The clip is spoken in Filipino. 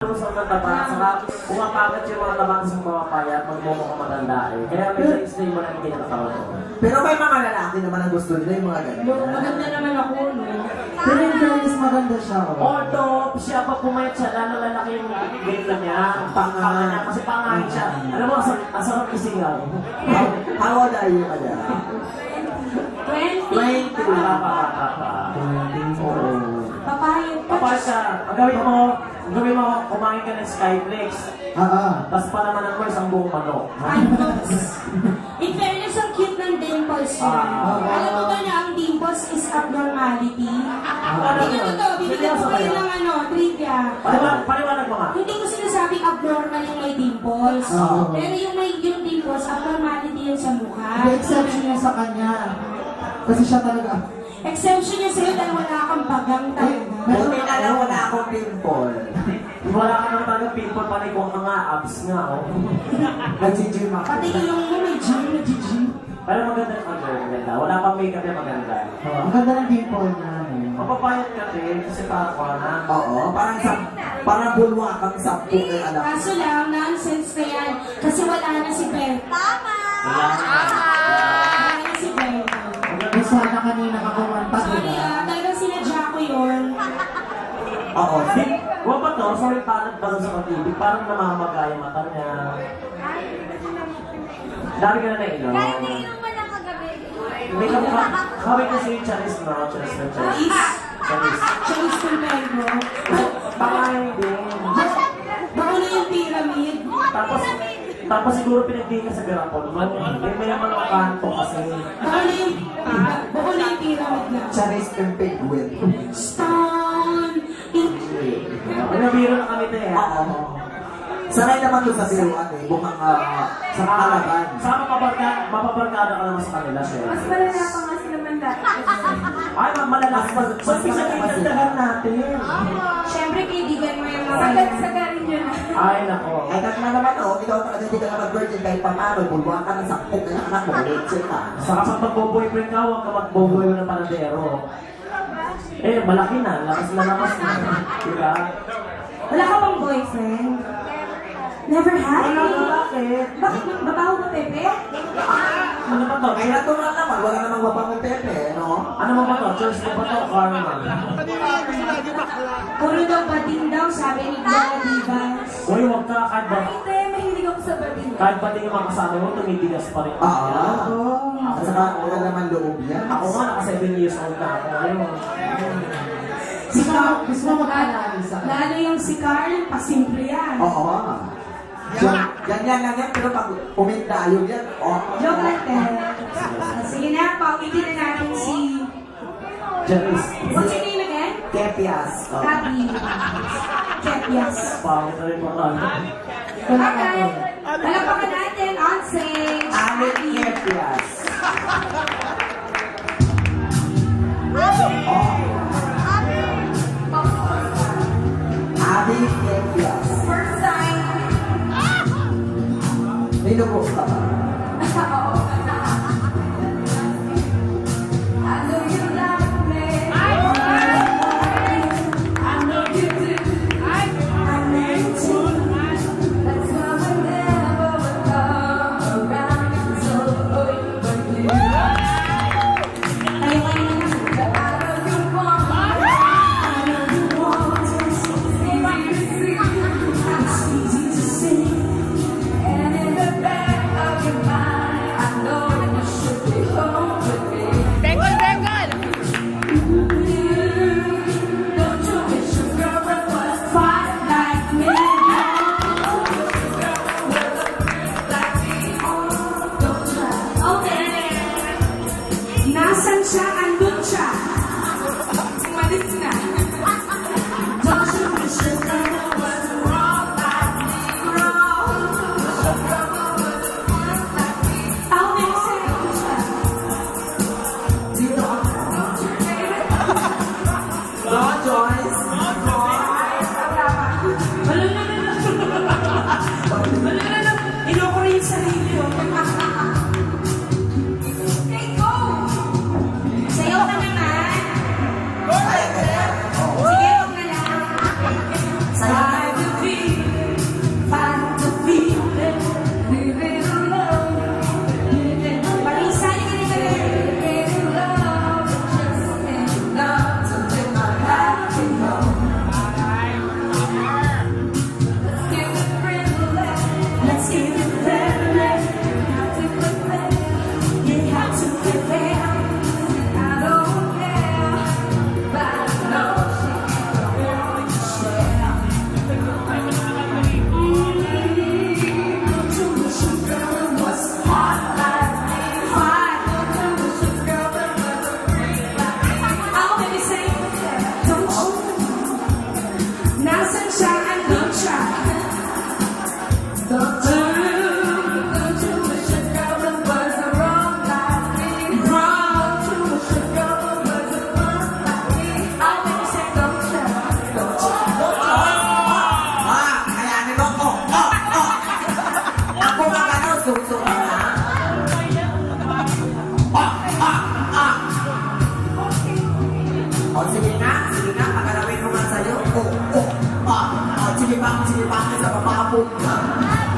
Sa mataba, saka pumapagod yung mga labatas ng mga payat, magmumukha maganda eh. Kaya medyo explain mo lang yung kinakatawan ko. Pero may mga lalaki naman ang gusto nila yung mga ganyan. Maganda naman ako, no? Pero yung fairness maganda siya. Although, siya pa pumayat siya, lalo lalaki yung ganda niya, ang panganga niya, kasi pangangin siya. Alam mo, ang sarap isingaw. How old are you, madam? 20. 20. Papayag pa. Kapag siya, ang gawin mo, kumain ka ng Skyflex. Tapos pa naman ang first ang buong manok. In fairness, ang cute ng dimples niya. Alam mo ba na ang dimples is abnormality? Hindi ko to, bibigyan ko kayo ng trivia. Paliwanag mo nga. Hindi ko sinasabing abnormal yung may dimples. Pero yung dimples, abnormality yun sa mukha. The exception niya sa kanya. Kasi siya talaga. Exception niya sa'yo dahil wala kang bagang talaga. Buti na lang wala akong pimple. Wala ka naman talaga people, panay ko ang mga abs nga, oh. Nag-gym ako. Pati ilong mo may gym. Pero maganda yung maganda. Wala pang makeup niya maganda. Ang ganda ng dimple niya. Mapapayat ka din, kasi para na. Oo, parang bulwakang sampu ng anak. Kaso lang, nonsense na yan. Kasi wala na si Bel. Tama! Wala Wala na si Bel. May sana kanina ka kumanta, Sorry diba? talagang sinadya ko yun. Oo. Huwag ba to? Sorry, talent ba sa matibig? Parang namamagay yung mata niya. Dami ka na nainom. Kahit nainom mo lang kagabi. Hindi ka mukha. Kawin kasi yung Charis na. Charis na Charis. Charis. Chase Fulmero. Pangayon din. Bako na yung pyramid. Tapos siguro pinagdiin ka sa Garapon. May mga kanto kasi. Bako na yung pyramid na. Charis Pimpigwin. Stone. May nabiro na kami tayo. Oo. Sanay naman doon sa siluan eh. Bukang sa kalaban. Saka mapabarkada ka naman sa kanila, siya. Mas malala pa nga sila man dati. Ay, malalas pa. Mas bisa kailandahan natin. Siyempre, kaibigan mo yung mga Sagad-sagarin yun. Ay, nako. Ay, kasi na naman ikaw talaga hindi ka naman virgin kahit paano. Bulwak ka ng sakpok na yung anak mo. Leche ka. Saka pag magbo-boyfriend ka, huwag ka mag-boyfriend ng panadero. Eh, malaki na. Lakas na lakas na. Diba? Wala ka bang boyfriend? Never had? Wala ka, bakit? Bakit babaho ka, Pepe? Ano ba to? Ay, natural naman. Wala namang wabang pepe, no? Ano mo ba to? Church mo ba to? Karma. Puro daw bating daw, sabi ni Clara Divas. Uy, huwag ka. Kahit ba? Hindi, mahilig ako sa batin. Kahit ba yung mga kasama mo, tumitigas pa rin. At saka wala naman loob yan. Ako nga, naka 7 years old na ako. Ayun. Gusto mo mag-analisa. Lalo yung si Carl, pasimple yan. Oo. Yan lang yan, pero pag umintayo yan, Joke lang, Ted. Sige na, paulitin na natin si... Charis. What's your name again? Kepias. Abby. Kepias. Pangit na rin mo ka. Okay. Palapakan natin on stage. Ami Kepias. Ami Kepias. First time. May lubog ka ba? Oo. I know you like me. I know you do. I know you too. That's why whenever we come around, so over you. Kayo kayo na lang. I know you want. I know you want. It's easy to see. And in the back of your mind, I know you should be home with me. Don't you wish your girlfriend was fine like me? Don't try. Okay. Nasaan siya? Andun siya. Umalis na. Don't you wish your girlfriend was wrong like me? Wrong. I'll make sense. Dito ako. No, Joyce. Wala na. Wala na. Inoko rin yung sarili ko. Okay, go! Sayaw ka naman. Sige, huwag na lang. Sa'yo. I will be Sige bang, sa mapapunta.